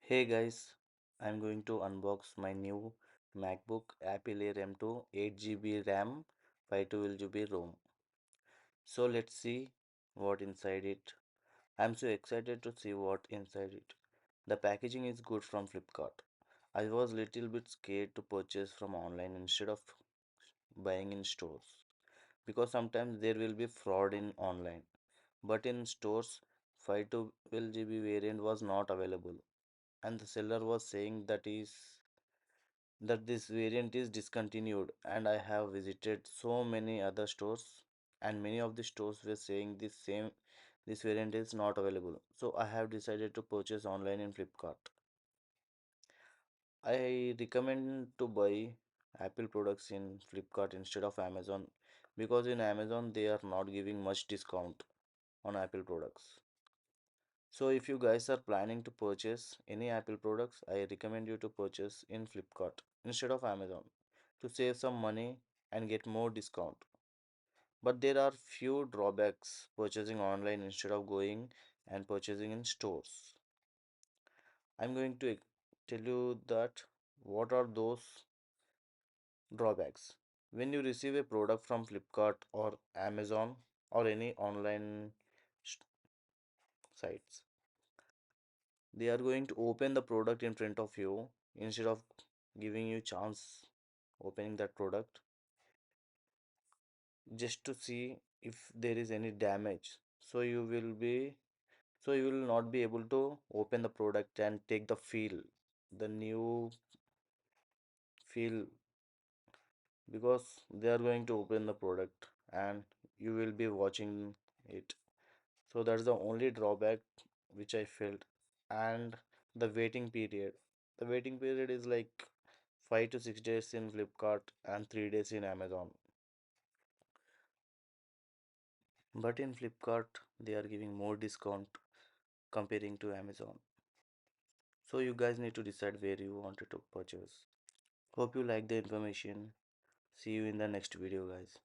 Hey guys, I'm going to unbox my new MacBook Apple Air M2 8 GB RAM 512 GB ROM. So let's see what inside it. I'm so excited to see what inside it. The packaging is good from Flipkart. I was little bit scared to purchase from online instead of buying in stores because sometimes there will be fraud in online. But in stores 512 GB variant was not available and the seller was saying that this variant is discontinued, and I have visited so many other stores and many of the stores were saying this variant is not available, so I have decided to purchase online in Flipkart. I recommend to buy Apple products in Flipkart instead of Amazon because in Amazon they are not giving much discount on Apple products. So if you guys are planning to purchase any Apple products, I recommend you to purchase in Flipkart instead of Amazon to save some money and get more discount. But there are few drawbacks purchasing online instead of going and purchasing in stores. I'm going to tell you that what are those drawbacks. When you receive a product from Flipkart or Amazon or any online sh- sites, they are going to open the product in front of you instead of giving you chance opening that product just to see if there is any damage, so you will not be able to open the product and take the new feel, because they are going to open the product and you will be watching it. So that's the only drawback which I felt. And the waiting period. The waiting period is like 5 to 6 days in Flipkart and 3 days in Amazon. But in Flipkart, they are giving more discount comparing to Amazon. So you guys need to decide where you wanted to purchase. Hope you like the information. See you in the next video, guys.